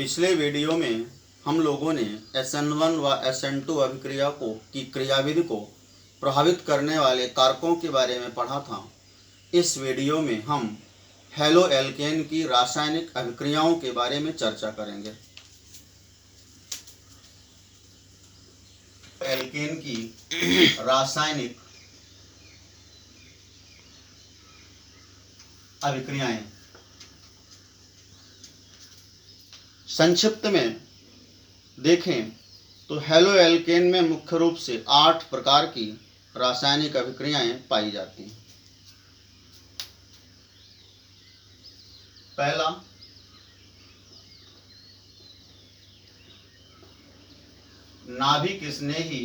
पिछले वीडियो में हम लोगों ने SN1 व SN2 अभिक्रिया की क्रियाविधि को प्रभावित करने वाले कारकों के बारे में पढ़ा था। इस वीडियो में हम हैलो एल्केन की रासायनिक अभिक्रियाओं के बारे में चर्चा करेंगे। एल्केन की रासायनिक अभिक्रियाएं संक्षिप्त में देखें तो हैलो एल्केन में मुख्य रूप से 8 प्रकार की रासायनिक अभिक्रियाएं पाई जाती हैं। पहला, नाभिक स्नेही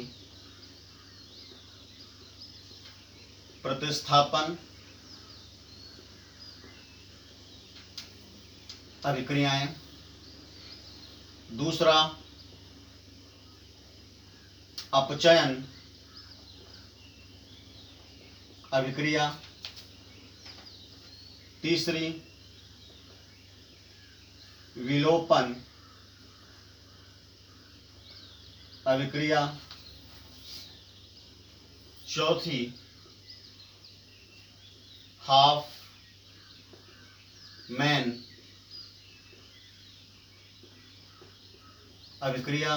प्रतिस्थापन अभिक्रियाएं। दूसरा, अपचयन अभिक्रिया। तीसरी, विलोपन अभिक्रिया। चौथी, हाफ मैन अभिक्रिया।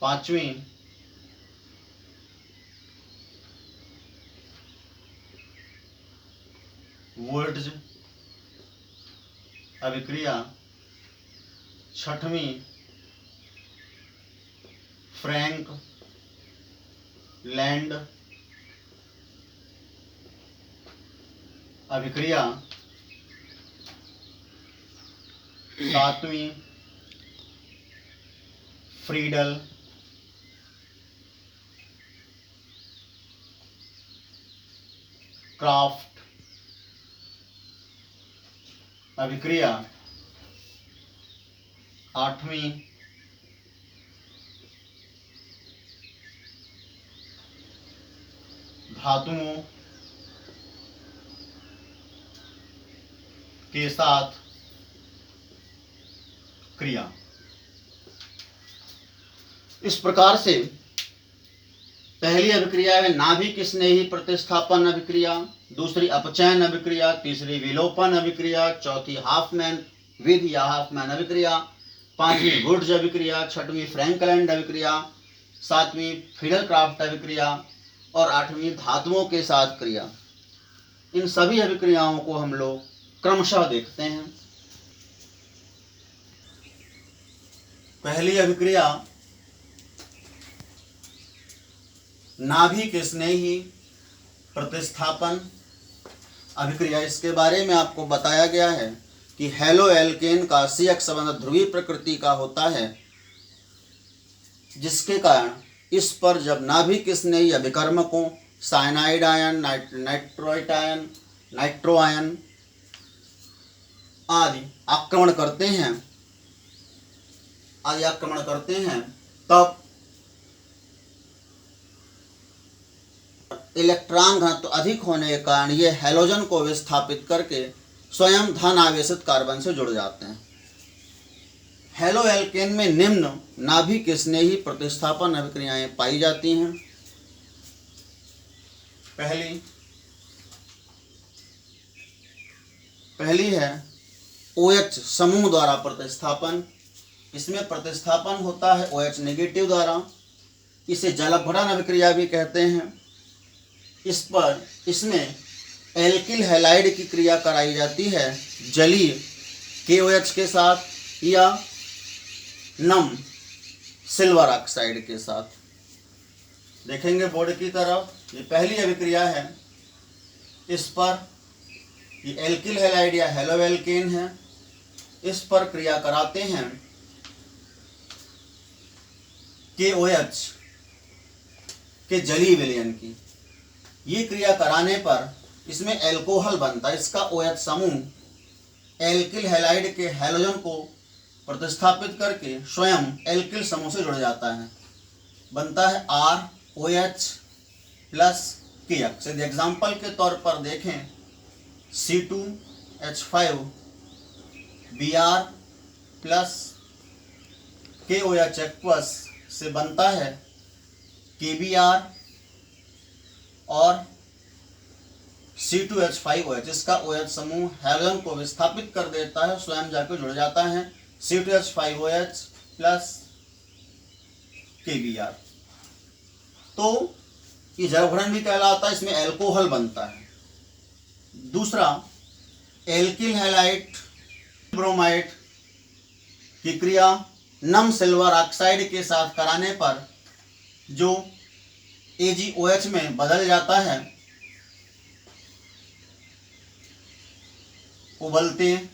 पांचवी, वुर्ट्ज अभिक्रिया। छठवीं, फ्रैंक लैंड अभिक्रिया। सातवीं, फ्रीडल क्राफ्ट अभिक्रिया। आठवीं, धातुओं के साथ क्रिया। इस प्रकार से पहली अभिक्रिया है नाभिक स्नेही प्रतिस्थापन अभिक्रिया, दूसरी अपचयन अभिक्रिया, तीसरी विलोपन अभिक्रिया, चौथी हाफमैन विध या हाफमैन अभिक्रिया, पांचवी वुर्ट्ज अभिक्रिया, छठवीं फ्रैंकलैंड अभिक्रिया, सातवीं फ्रीडल क्राफ्ट अभिक्रिया और आठवीं धातुओं के साथ क्रिया। इन सभी अभिक्रियाओं को हम लोग क्रमशः देखते हैं। पहली अभिक्रिया नाभिक स्नेही प्रतिस्थापन अभिक्रिया। इसके बारे में आपको बताया गया है कि हैलो एल्केन का CH संबंध ध्रुवीय प्रकृति का होता है, जिसके कारण इस पर जब नाभिक स्नेही अभिकर्मकों cyanide ion, nitrite ion, nitro ion आदि आक्रमण करते हैं तब इलेक्ट्रॉन घनत्व अधिक होने के कारण ये हैलोजन को विस्थापित करके स्वयं धन आवेशित कार्बन से जुड़ जाते हैं। हैलो एल्केन में निम्न नाभिक स्नेही प्रतिस्थापन अभिक्रियाएं पाई जाती हैं। पहली है OH समूह द्वारा प्रतिस्थापन। इसमें प्रतिस्थापन होता है OH नेगेटिव द्वारा। इसे जलभरण अभिक्रिया भी कहते हैं। इसमें एल्किल हैलाइड की क्रिया कराई जाती है जलीय KOH के साथ या नम सिल्वर ऑक्साइड के साथ। देखेंगे बोर्ड की तरफ, ये पहली अभिक्रिया है। इस पर ये एल्किल हैलाइड या हैलो एल्केन है, इस पर क्रिया कराते हैं KOH के जलीय विलयन की। ये क्रिया कराने पर इसमें एल्कोहल बनता है। इसका OH समूह एल्किल हैलाइड के हैलोजन को प्रतिस्थापित करके स्वयं एल्किल समूह से जुड़ जाता है। बनता है ROH प्लस KX। यदि एग्जाम्पल के तौर पर देखें C2 Br plus KOH aqueous से बनता है KBr और C2H5OH। इसका OH समूह हैलोजन को विस्थापित कर देता है, स्वयं जाकर जुड़ जाता है C2H5OH प्लस KBr। तो ये जलघूर्णन भी कहलाता है, इसमें एल्कोहल बनता है। दूसरा, एल्किल हैलाइड ब्रोमाइड की क्रिया नम सिल्वर ऑक्साइड के साथ कराने पर जो AgOH में बदल जाता है, उबलते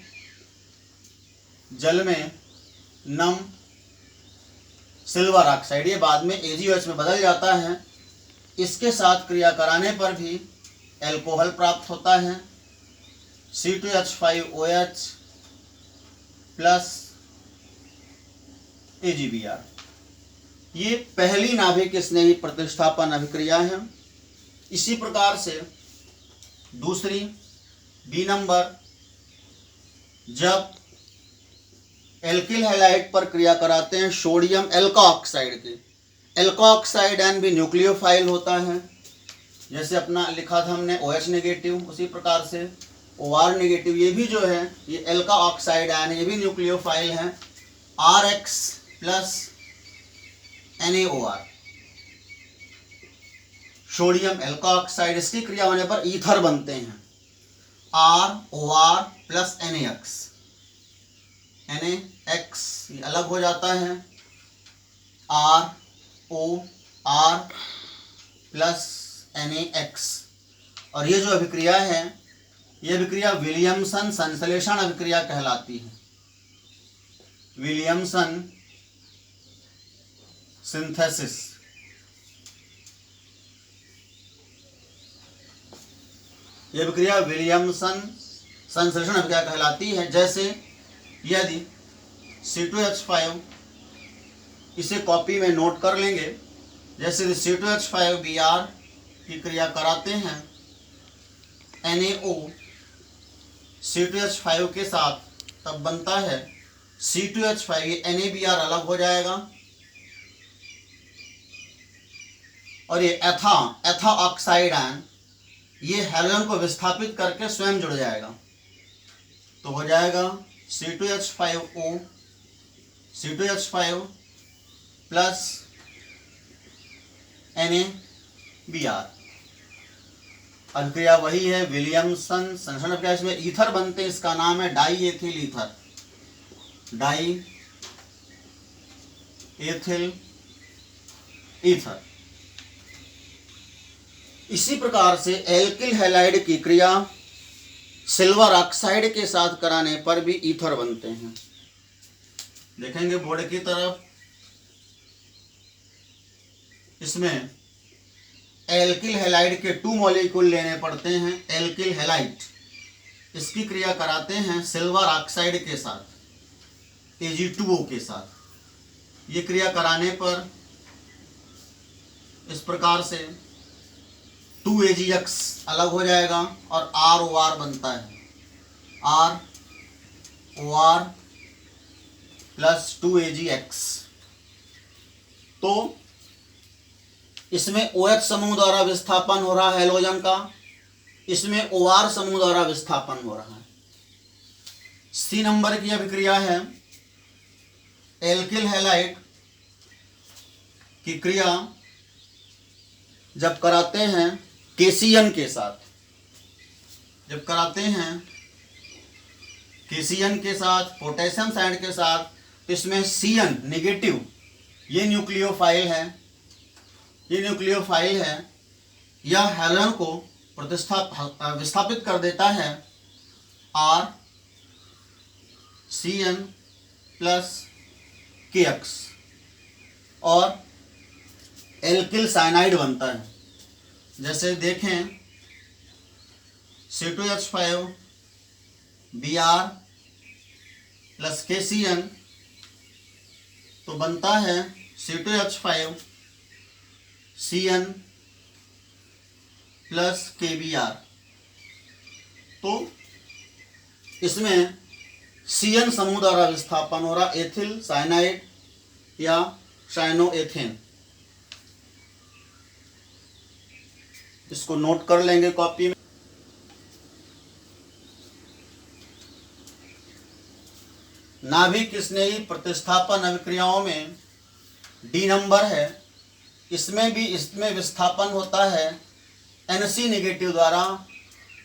जल में नम सिल्वर ऑक्साइड, ये बाद में AgOH में बदल जाता है। इसके साथ क्रिया कराने पर भी एल्कोहल प्राप्त होता है C2H5OH प्लस AgBr। ये पहली नाभिक स्नेही प्रतिस्थापन अभिक्रिया है। इसी प्रकार से दूसरी बी नंबर, जब एल्किल हैलाइड पर क्रिया कराते हैं सोडियम एल्का ऑक्साइड के, एल्का ऑक्साइड एन भी न्यूक्लियोफाइल होता है, जैसे अपना लिखा था हमने OH नेगेटिव, उसी प्रकार से OR नेगेटिव ये भी जो है ये एल्का ऑक्साइड एन, ये भी न्यूक्लियोफाइल है। RX plus NaOR sodium alkoxide, इसकी क्रिया होने पर ईथर बनते हैं ROR प्लस NaX, ये अलग हो जाता है ROR प्लस NaX। और ये जो अभिक्रिया है, ये अभिक्रिया विलियमसन संश्लेषण अभिक्रिया कहलाती है, विलियमसन सिंथेसिस। यह अभिक्रिया विलियमसन संश्लेषण अभिक्रिया कहलाती है। जैसे यदि C2H5, इसे कॉपी में नोट कर लेंगे, जैसे C2H5Br की क्रिया कराते हैं NaO C2H5 के साथ, तब बनता है C2H5, ये NaBr अलग हो जाएगा और ये एथा ऑक्साइड आयन ये हैलोजन को विस्थापित करके स्वयं जुड़ जाएगा, तो हो जाएगा C2H5O C2H5 प्लस NaBr। अभिक्रिया वही है, विलियमसन संश्लेषण अभिक्रिया। इसमें ईथर बनते हैं, इसका नाम है die ethyl ether, die ethyl ether. इसी प्रकार से एल्किल हैलाइड की क्रिया सिल्वर ऑक्साइड के साथ कराने पर भी ईथर बनते हैं। देखेंगे बोर्ड की तरफ, इसमें एल्किल हैलाइड के 2 मॉलिक्यूल लेने पड़ते हैं। एल्किल हैलाइड, इसकी क्रिया कराते हैं सिल्वर ऑक्साइड के साथ, Ag2O के साथ। ये क्रिया कराने पर इस प्रकार से 2AgX अलग हो जाएगा और ROR बनता है, ROR प्लस 2AgX। तो इसमें OH समूह द्वारा विस्थापन हो रहा है हैलोजन का, इसमें OR समूह द्वारा विस्थापन हो रहा है। C नंबर की अभिक्रिया है एल्किल हैलाइड की क्रिया जब कराते हैं KCN के साथ, जब कराते हैं KCN के साथ, पोटेशियम साइड के साथ, तो इसमें CN नेगेटिव ये न्यूक्लियोफाइल है, ये न्यूक्लियोफाइल है, यह हैलोजन को विस्थापित कर देता है RCN प्लस KX और एल्किल साइनाइड बनता है। जैसे देखें C2H5Br प्लस KCN, तो बनता है C2H5CN प्लस KBr। तो इसमें CN समूह द्वारा विस्थापन हो रहा एथिल साइनाइड या साइनोएथेन। इसको नोट कर लेंगे कॉपी में। नाभिक स्नेही प्रतिस्थापन अभिक्रियाओं में D नंबर है। इसमें विस्थापन होता है NC नेगेटिव द्वारा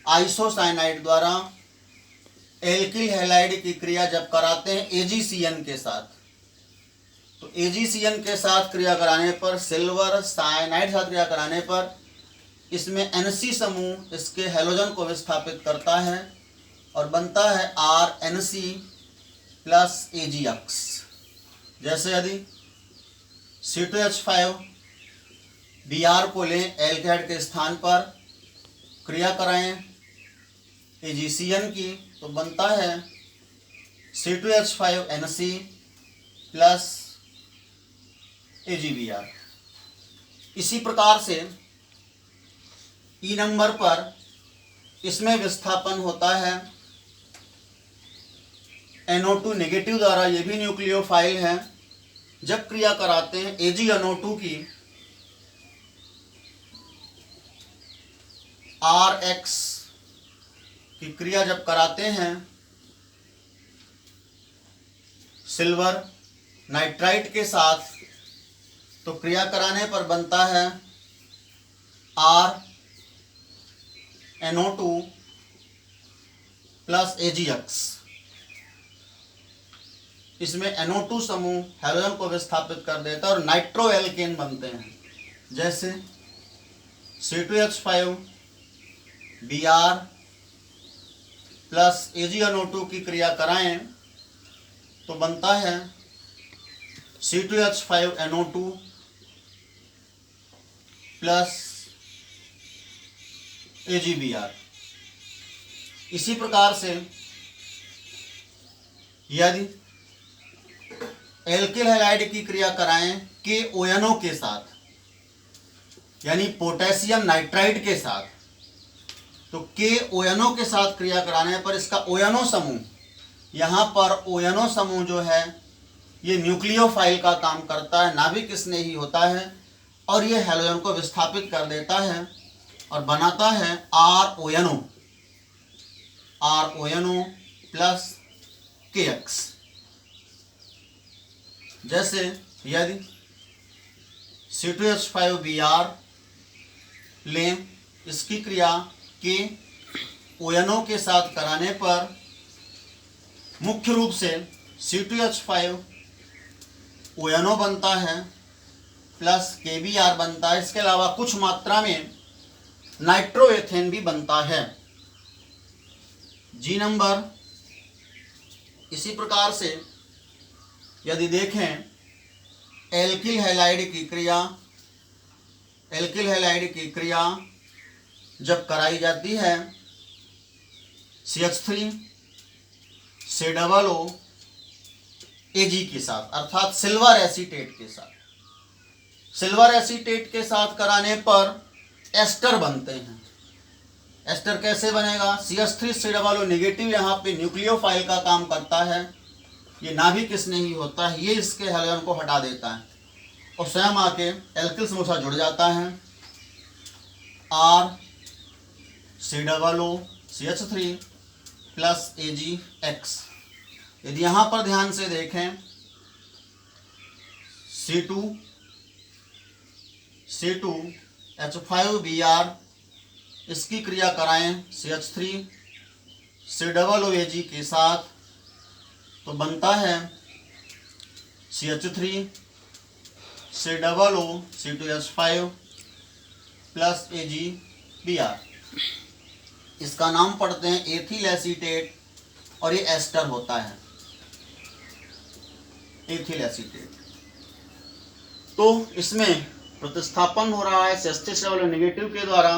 आइसोसाइनाइड द्वारा एल्किल हैलाइड की क्रिया जब कराते हैं AgCN के साथ, तो AgCN के साथ क्रिया कराने पर, सिल्वर साइनाइड साथ क्रिया कराने पर इसमें NC समूह इसके हैलोजन को विस्थापित करता है और बनता है RNC प्लस AgX। जैसे यदि C2H5 Br को लें एल्डिहाइड के स्थान पर, क्रिया कराएं AgCN की, तो बनता है C2H5NC प्लस AgBr। इसी प्रकार से E नंबर पर इसमें विस्थापन होता है NO2 नेगेटिव द्वारा, ये भी न्यूक्लियोफाइल है। जब क्रिया कराते हैं AgNO2 की RX की क्रिया जब कराते हैं सिल्वर नाइट्राइट के साथ, तो क्रिया कराने पर बनता है RNO2 प्लस AgX। इसमें NO2 समूह हैलोजन को विस्थापित कर देता है और नाइट्रो एल्केन बनते हैं। जैसे C2H5 Br प्लस AgNO2 की क्रिया कराएं तो बनता है C2H5NO2 प्लस AgBr। इसी प्रकार से यदि एल्किल हैलाइड की क्रिया कराएं KONO के साथ, यानी पोटेशियम नाइट्राइड के साथ, तो KONO के साथ क्रिया कराने पर इसका ONO समूह, यहाँ पर ONO समूह जो है ये न्यूक्लियोफाइल का काम करता है, नाभिक स्नेही होता है और ये हैलोजन को विस्थापित कर देता है और बनाता है RONO प्लस KX। जैसे यदि C2H5Br लें, इसकी क्रिया KONO के साथ कराने पर मुख्य रूप से C2H5ONO बनता है प्लस KBr बनता है। इसके अलावा कुछ मात्रा में नाइट्रोएथेन भी बनता है। G नंबर इसी प्रकार से यदि देखें एल्किल हैलाइड की क्रिया जब कराई जाती है CH3 COO Ag के साथ, अर्थात सिल्वर एसीटेट के साथ, सिल्वर एसीटेट के साथ कराने पर एस्टर बनते हैं। एस्टर कैसे बनेगा? CH3 COO नेगेटिव यहाँ पे न्यूक्लियोफाइल का काम करता है, ये नाभिक स्नेही होता है, ये इसके हैलोजन को हटा देता है और स्वयं आके एल्किल समूह से जुड़ जाता है RCOO CH3 प्लस AgX। यदि यहाँ पर ध्यान से देखें C2H5Br इसकी क्रिया कराएं CH3 COO Ag के साथ, तो बनता है CH3 COO C2H5 plus AgBr। इसका नाम पढ़ते हैं एथिल एसीटेट और ये एस्टर होता है, एथिल एसीटेट। तो इसमें प्रतिस्थापन हो रहा है CH3 नेगेटिव के द्वारा